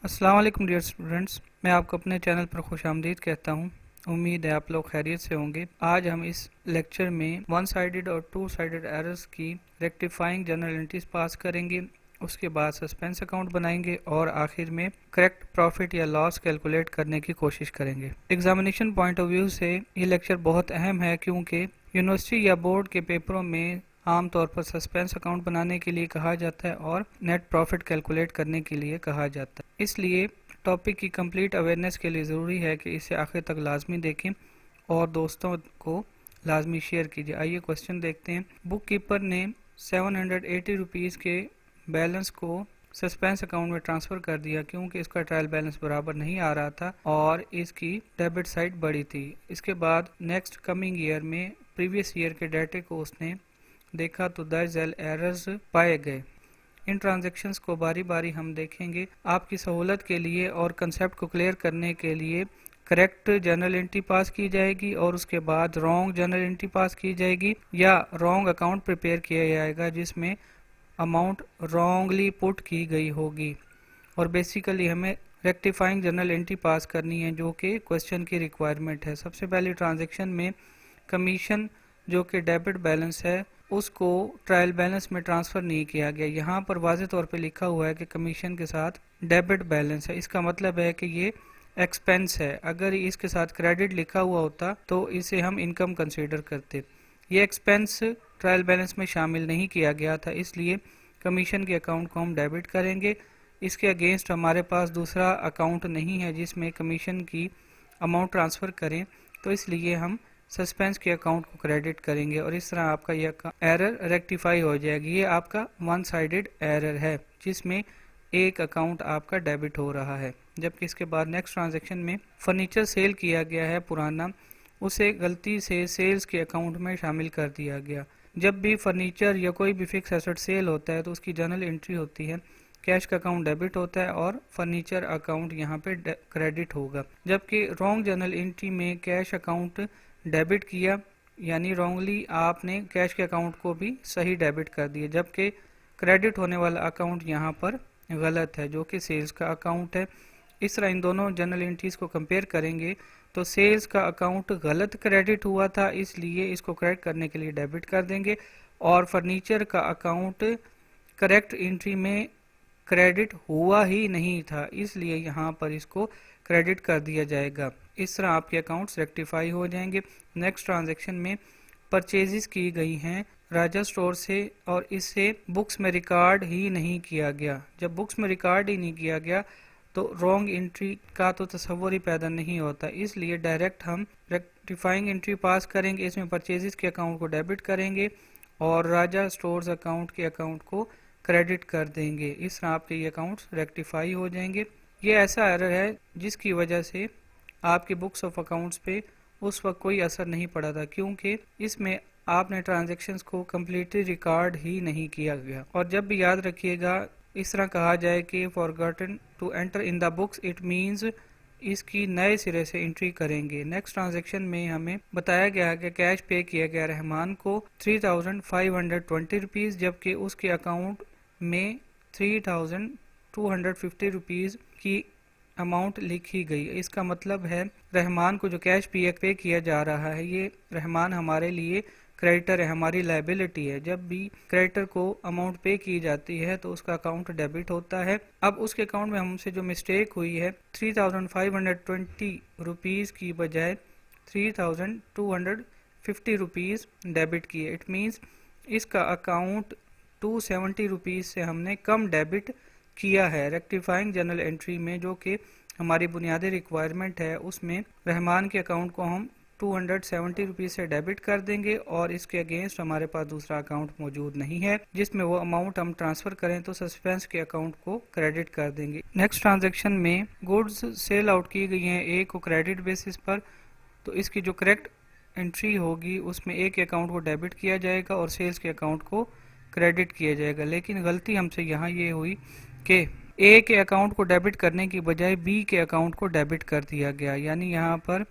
السلام علیکم dear students, میں آپ کو اپنے چینل پر خوش آمدید کہتا ہوں۔ امید ہے آپ لوگ خیریت سے ہوں گے۔ آج ہم اس لیکچر میں ون سائیڈڈ اور ٹو سائیڈڈ ایررز کی ریکٹیفائنگ جنرل انٹریز پاس کریں گے، اس کے بعد سسپینس اکاؤنٹ بنائیں گے اور آخر میں کریکٹ پروفٹ یا لاس کیلکولیٹ کرنے کی کوشش کریں گے۔ ایگزامینیشن پوائنٹ آف ویو سے یہ لیکچر بہت اہم ہے، کیونکہ یونیورسٹی یا بورڈ کے پیپروں میں عام طور پر سسپینس اکاؤنٹ بنانے کے لیے کہا جاتا ہے اور نیٹ پروفٹ کیلکولیٹ کرنے کے لیے کہا جاتا ہے۔ اس لیے ٹاپک کی کمپلیٹ اویئرنیس کے لیے ضروری ہے کہ اسے آخر تک لازمی دیکھیں اور دوستوں کو لازمی شیئر کیجیے۔ آئیے کوسچن دیکھتے ہیں۔ بک کیپر نے 780 روپیز کے بیلنس کو سسپینس اکاؤنٹ میں ٹرانسفر کر دیا، کیونکہ اس کا ٹرائل بیلنس برابر نہیں آ رہا تھا اور اس کی ڈیبٹ سائڈ بڑی تھی۔ اس کے بعد نیکسٹ کمنگ ایئر میں پریویس ایئر کے ڈیٹے کو اس نے دیکھا تو درج ذیل ایررز پائے گئے۔ ان ٹرانزیکشنز کو باری باری ہم دیکھیں گے۔ آپ کی سہولت کے لیے اور کنسیپٹ کو کلیئر کرنے کے لیے کریکٹ جنرل انٹری پاس کی جائے گی اور اس کے بعد رانگ جنرل انٹری پاس کی جائے گی یا رانگ اکاؤنٹ پریپیئر کیا جائے گا جس میں اماؤنٹ رانگلی پٹ کی گئی ہوگی، اور بیسیکلی ہمیں ریکٹیفائنگ جنرل انٹری پاس کرنی ہے جو کہ کوسچن کی ریکوائرمنٹ ہے۔ سب سے پہلی ٹرانزیکشن میں کمیشن جو کہ ڈیبٹ بیلنس ہے اس کو ٹرائل بیلنس میں ٹرانسفر نہیں کیا گیا۔ یہاں پر واضح طور پہ لکھا ہوا ہے کہ کمیشن کے ساتھ ڈیبٹ بیلنس ہے، اس کا مطلب ہے کہ یہ ایکسپینس ہے۔ اگر اس کے ساتھ کریڈٹ لکھا ہوا ہوتا تو اسے ہم انکم کنسیڈر کرتے۔ یہ ایکسپینس ٹرائل بیلنس میں شامل نہیں کیا گیا تھا، اس لیے کمیشن کے اکاؤنٹ کو ہم ڈیبٹ کریں گے۔ اس کے اگینسٹ ہمارے پاس دوسرا اکاؤنٹ نہیں ہے جس میں کمیشن کی اماؤنٹ ٹرانسفر کریں، تو اس لیے ہم سسپینس کے اکاؤنٹ کو کریڈٹ کریں گے اور اس طرح آپ کا یہ ایرر ریکٹیفائی ہو جائے گی۔ یہ آپ کا ون سائیڈڈ ایرر ہے جس میں ایک اکاؤنٹ آپ کا ڈیبٹ ہو رہا ہے، جبکہ اس کے بعد نیکسٹ ٹرانزیکشن میں فرنیچر سیل کیا گیا ہے پرانا، اسے غلطی سے سیلز کے اکاؤنٹ میں شامل کر دیا گیا۔ جب بھی فرنیچر یا کوئی بھی فکس ایسٹ سیل ہوتا ہے تو اس کی جنرل انٹری ہوتی ہے، کیش کا اکاؤنٹ ڈیبٹ ہوتا ہے اور فرنیچر اکاؤنٹ یہاں پہ کریڈٹ ہوگا، جبکہ رانگ جنرل انٹری میں کیش اکاؤنٹ ڈیبٹ کیا، یعنی رانگلی آپ نے کیش کے اکاؤنٹ کو بھی صحیح ڈیبٹ کر دیا، جبکہ کریڈٹ ہونے والا اکاؤنٹ یہاں پر غلط ہے جو کہ سیلز کا اکاؤنٹ ہے۔ اس طرح ان دونوں جنرل انٹریز کو کمپیئر کریں گے تو سیلز کا اکاؤنٹ غلط کریڈٹ ہوا تھا، اس لیے اس کو کریکٹ کرنے کے لیے ڈیبٹ کر دیں گے، اور فرنیچر کا اکاؤنٹ کریکٹ انٹری میں کریڈٹ ہوا ہی نہیں تھا، اس لیے یہاں پر اس کو کریڈٹ کر دیا جائے گا۔ اس طرح آپ کے اکاؤنٹس ریکٹیفائی ہو جائیں گے۔ نیکسٹ ٹرانزیکشن میں پرچیزز کی گئی ہیں راجا سٹور سے اور اسے بکس میں ریکارڈ ہی نہیں کیا گیا۔ جب بکس میں ریکارڈ ہی نہیں کیا گیا تو رانگ انٹری کا تو تصور ہی پیدا نہیں ہوتا، اس لیے ڈائریکٹ ہم ریکٹیفائنگ انٹری پاس کریں گے۔ اس میں پرچیزز کے اکاؤنٹ کو ڈیبٹ کریں گے اور راجا سٹورز اکاؤنٹ کے اکاؤنٹ کو کریڈٹ کر دیں گے۔ اس طرح آپ کے یہ اکاؤنٹس ریکٹیفائی ہو جائیں گے۔ یہ ایسا ایرر ہے جس کی وجہ سے آپ کے بکس آف اکاؤنٹس پہ اس وقت کوئی اثر نہیں پڑا تھا، کیونکہ اس میں آپ نے ٹرانزیکشنز کو کمپلیٹلی ریکارڈ ہی نہیں کیا گیا۔ اور جب بھی یاد رکھیے گا اس طرح کہا جائے کہ forgotten to enter in the books it means اس کی نئے سرے سے انٹری کریں گے۔ نیکسٹ ٹرانزیکشن میں ہمیں بتایا گیا کہ کیش پے کیا گیا رحمان کو 3520 روپیز، جبکہ اس کے اکاؤنٹ میں 3250 روپیز کی اماؤنٹ لکھی گئی۔ اس کا مطلب ہے رحمان کو جو کیش پے کیا جا رہا ہے، یہ رحمان ہمارے لیے کریڈیٹر ہے، ہماری لائبلٹی ہے۔ جب بھی کریڈیٹر کو اماؤنٹ پے کی جاتی ہے تو اس کا اکاؤنٹ ڈیبٹ ہوتا ہے۔ اب اس کے اکاؤنٹ میں ہم سے جو مسٹیک ہوئی ہے 3520 روپیز کی بجائے 3250 روپیز ڈیبٹ کی ہے، اٹ مینس اس کا اکاؤنٹ 270 روپیز سے ہم نے کم ڈیبٹ کیا ہے۔ ریکٹیفائنگ جنرل انٹری میں جو کہ ہماری بنیادی ریکوائرمنٹ ہے، اس میں رحمان کے اکاؤنٹ کو ہم 270 روپیز سے ڈیبٹ کر دیں گے اور اس کے اگینسٹ ہمارے پاس دوسرا اکاؤنٹ موجود نہیں ہے جس میں وہ اماؤنٹ ہم ٹرانسفر کریں تو سسپینس کے اکاؤنٹ کو کریڈٹ کر دیں گے۔ نیکسٹ ٹرانزیکشن میں گوڈز سیل آؤٹ کی گئی ہیں اے کو کریڈٹ بیسس پر، تو اس کی جو کریکٹ انٹری ہوگی اس میں اے کے اکاؤنٹ کو ڈیبٹ کیا جائے گا اور سیلز کے اکاؤنٹ کو کریڈٹ کیا جائے گا، لیکن غلطی ہم سے یہاں یہ ہوئی کہ اے کے اکاؤنٹ کو ڈیبٹ کرنے کی بجائے بی کے اکاؤنٹ کو ڈیبٹ کر دیا گیا، یعنی یہاں پر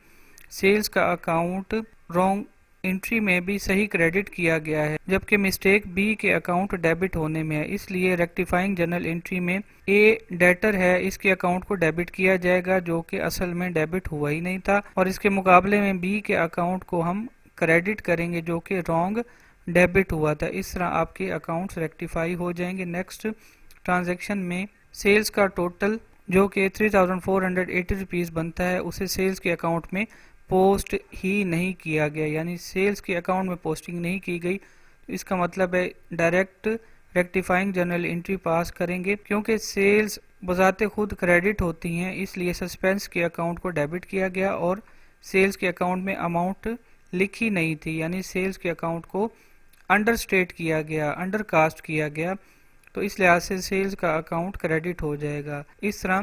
سیلز کا اکاؤنٹ رانگ انٹری میں بھی صحیح کریڈٹ کیا گیا ہے، جبکہ مسٹیک بی کے اکاؤنٹ ڈیبٹ ہونے میں ہے، اس لیے ریکٹیفائنگ جنرل انٹری میں اے ڈیٹر ہے، اس کے اکاؤنٹ کو ڈیبٹ کیا جائے گا جو کہ اصل میں ڈیبٹ ہوا ہی نہیں تھا، اور اس کے مقابلے میں بی کے اکاؤنٹ کو ہم کریڈٹ کریں گے جو کہ رانگ ڈیبٹ ہوا تھا۔ اس طرح آپ کے اکاؤنٹس ریکٹیفائی ہو جائیں گے۔ نیکسٹ ٹرانزیکشن میں سیلز کا ٹوٹل جو کہ 3480 روپیز بنتا ہے، اسے سیلز کے اکاؤنٹ میں پوسٹ ہی نہیں کیا گیا، یعنی سیلز کے اکاؤنٹ میں پوسٹنگ نہیں کی گئی، اس کا مطلب ہے ڈائریکٹ ریکٹیفائنگ جنرل انٹری پاس کریں گے۔ کیونکہ سیلز بذات خود کریڈٹ ہوتی ہیں، اس لیے سسپینس کے اکاؤنٹ کو ڈیبٹ کیا گیا اور سیلز کے اکاؤنٹ میں اماؤنٹ لکھی نہیں تھی، یعنی سیلز کے اکاؤنٹ کو انڈر اسٹیٹ کیا گیا، انڈر کاسٹ کیا گیا، تو اس لحاظ سے سیلز کا اکاؤنٹ کریڈٹ ہو جائے گا۔ اس طرح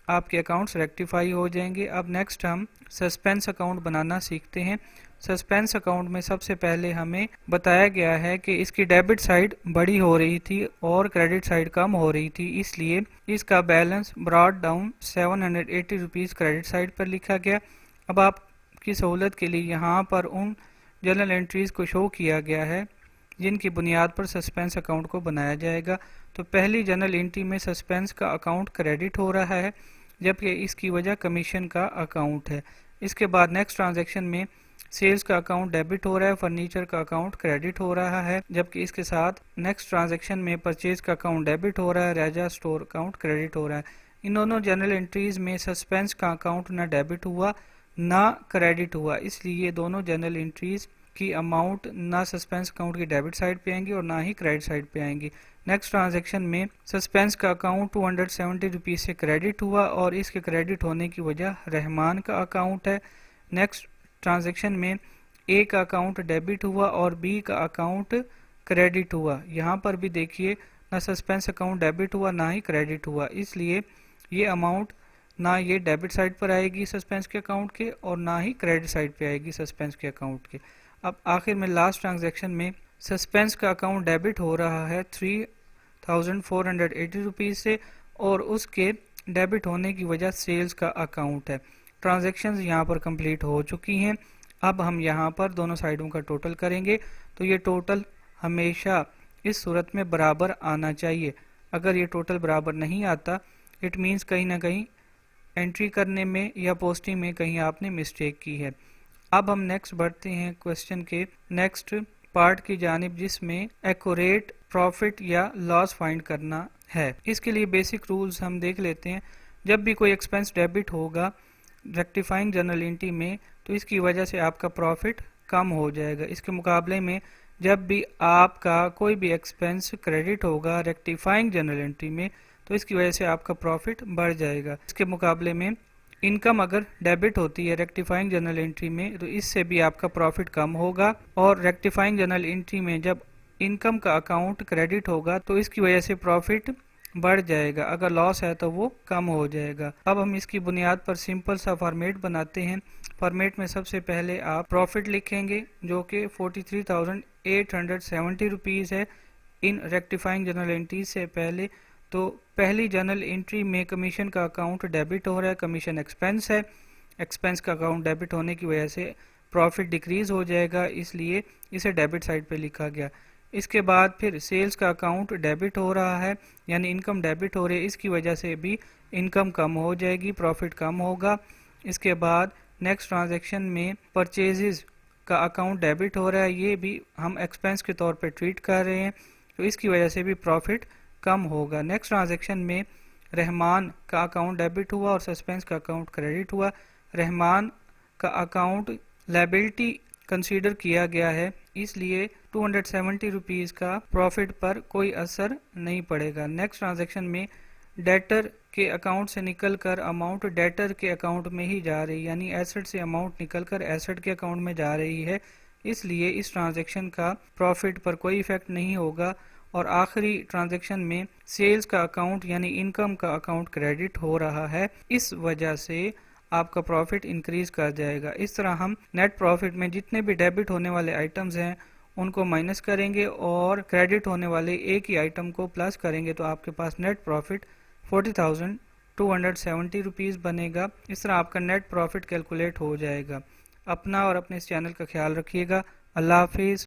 آپ کے اکاؤنٹس ریکٹیفائی ہو جائیں گے۔ اب نیکسٹ ہم سسپینس اکاؤنٹ بنانا سیکھتے ہیں۔ سسپینس اکاؤنٹ میں سب سے پہلے ہمیں بتایا گیا ہے کہ اس کی ڈیبٹ سائڈ بڑی ہو رہی تھی اور کریڈٹ سائڈ کم ہو رہی تھی، اس لیے اس کا balance brought down 780 rupees credit side پر لکھا گیا۔ اب آپ کی سہولت کے لیے یہاں پر ان جنرل انٹریز کو شو کیا گیا ہے جن کی بنیاد پر سسپینس اکاؤنٹ کو بنایا جائے گا۔ تو پہلی جنرل انٹری میں سسپینس کا اکاؤنٹ کریڈٹ ہو رہا ہے، جبکہ اس کی وجہ کمیشن کا اکاؤنٹ ہے۔ اس کے بعد نیکسٹ ٹرانزیکشن میں سیلز کا اکاؤنٹ ڈیبٹ ہو رہا ہے، فرنیچر کا اکاؤنٹ کریڈٹ ہو رہا ہے، جبکہ اس کے ساتھ نیکسٹ ٹرانزیکشن میں پرچیز کا اکاؤنٹ ڈیبٹ ہو رہا ہے، راجا اسٹور اکاؤنٹ کریڈٹ ہو رہا ہے۔ ان دونوں جنرل انٹریز میں سسپینس کا اکاؤنٹ نہ ڈیبٹ ہوا نہ کریڈٹ ہوا، اس لیے دونوں جنرل انٹریز کی اماؤنٹ نہ سسپینس اکاؤنٹ کی ڈیبٹ سائڈ پہ آئیں گی اور نہ ہی کریڈٹ سائڈ پہ آئیں گی۔ نیکسٹ ٹرانزیکشن میں سسپینس کا اکاؤنٹ 270 روپیز سے کریڈٹ ہوا اور اس کے کریڈٹ ہونے کی وجہ رحمان کا اکاؤنٹ ہے۔ نیکسٹ ٹرانزیکشن میں اے کا اکاؤنٹ ڈیبٹ ہوا اور بی کا اکاؤنٹ کریڈٹ ہوا۔ یہاں پر بھی دیکھیے نہ سسپینس اکاؤنٹ ڈیبٹ ہوا نہ ہی کریڈٹ ہوا، اس لیے یہ اماؤنٹ نہ یہ ڈیبٹ سائڈ پر آئے گی سسپینس کے اکاؤنٹ کے اور نہ ہی کریڈٹ سائڈ پہ آئے گی سسپینس کے اکاؤنٹ کے۔ اب آخر میں لاسٹ ٹرانزیکشن میں سسپینس کا اکاؤنٹ ڈیبٹ ہو رہا ہے 3480 روپیز سے اور اس کے ڈیبٹ ہونے کی وجہ سیلز کا اکاؤنٹ ہے۔ ٹرانزیکشنز یہاں پر کمپلیٹ ہو چکی ہیں۔ اب ہم یہاں پر دونوں سائڈوں کا ٹوٹل کریں گے، تو یہ ٹوٹل ہمیشہ اس صورت میں برابر آنا چاہیے۔ اگر یہ ٹوٹل برابر نہیں آتا اٹ مینس کہیں نہ کہیں انٹری کرنے میں یا پوسٹنگ میں کہیں آپ نے مسٹیک کی ہے۔ اب ہم نیکسٹ بڑھتے ہیں کوسچن کے نیکسٹ پارٹ کی جانب، جس میں ایکوریٹ پروفٹ یا لاس فائنڈ کرنا ہے۔ اس کے لیے بیسک رولز ہم دیکھ لیتے ہیں۔ جب بھی کوئی ایکسپنس ڈیبٹ ہوگا ریکٹیفائنگ جنرل انٹری میں تو اس کی وجہ سے آپ کا پروفٹ کم ہو جائے گا۔ اس کے مقابلے میں جب بھی آپ کا کوئی بھی ایکسپنس کریڈٹ ہوگا ریکٹیفائنگ جنرل انٹری میں تو اس کی وجہ سے آپ کا پروفٹ بڑھ جائے گا۔ اس کے مقابلے میں انکم اگر ڈیبٹ ہوتی ہے ریکٹیفائنگ جنرل انٹری میں تو اس سے بھی آپ کا پروفٹ کم ہوگا، اور ریکٹیفائنگ جنرل انٹری میں جب انکم کا اکاؤنٹ کریڈٹ ہوگا تو اس کی وجہ سے پروفٹ بڑھ جائے گا، اگر لاس ہے تو وہ کم ہو جائے گا۔ اب ہم اس کی بنیاد پر سمپل سا فارمیٹ بناتے ہیں۔ فارمیٹ میں سب سے پہلے آپ پروفٹ لکھیں گے جو کہ 43,870 روپیز ہے ان ریکٹیفائنگ جنرل انٹری سے پہلے۔ تو پہلی جنرل انٹری میں کمیشن کا اکاؤنٹ ڈیبٹ ہو رہا ہے، کمیشن ایکسپنس ہے، ایکسپنس کا اکاؤنٹ ڈیبٹ ہونے کی وجہ سے پروفٹ ڈیکریز ہو جائے گا، اس لیے اسے ڈیبٹ سائڈ پہ لکھا گیا۔ اس کے بعد پھر سیلز کا اکاؤنٹ ڈیبٹ ہو رہا ہے، یعنی انکم ڈیبٹ ہو رہی ہے، اس کی وجہ سے بھی انکم کم ہو جائے گی، پروفٹ کم ہوگا۔ اس کے بعد نیکسٹ ٹرانزیکشن میں پرچیزز کا اکاؤنٹ ڈیبٹ ہو رہا ہے، یہ بھی ہم ایکسپنس کے طور پہ ٹریٹ کر رہے ہیں تو اس کی وجہ سے بھی پروفٹ کم ہوگا۔ نیکسٹ ٹرانزیکشن میں رحمان کا اکاؤنٹ ڈیبٹ ہوا اور سسپینس کا اکاؤنٹ کریڈٹ ہوا۔ رحمان کا اکاؤنٹ لائبلٹی کنسیڈر کیا گیا ہے، اس لیے 270 روپیز کا پروفٹ پر کوئی اثر نہیں پڑے گا۔ نیکسٹ ٹرانزیکشن میں ڈیٹر کے اکاؤنٹ سے نکل کر اماؤنٹ ڈیٹر کے اکاؤنٹ میں ہی جا رہی ہے، یعنی ایسٹ سے اماؤنٹ نکل کر ایسٹ کے اکاؤنٹ میں جا رہی ہے، اس لیے اس ٹرانزیکشن کا پروفٹ پر کوئی ایفیکٹ نہیں ہوگا۔ اور آخری ٹرانزیکشن میں سیلز کا اکاؤنٹ یعنی انکم کا اکاؤنٹ کریڈٹ ہو رہا ہے، اس وجہ سے آپ کا پروفٹ انکریز کر جائے گا۔ اس طرح ہم نیٹ پروفٹ میں جتنے بھی ڈیبٹ ہونے والے آئٹمز ہیں ان کو مائنس کریں گے اور کریڈٹ ہونے والے ایک ہی آئٹم کو پلس کریں گے تو آپ کے پاس نیٹ پروفٹ 40,270 روپیز بنے گا۔ اس طرح آپ کا نیٹ پروفٹ کیلکولیٹ ہو جائے گا۔ اپنا اور اپنے اس چینل کا خیال رکھیے گا۔ اللہ حافظ.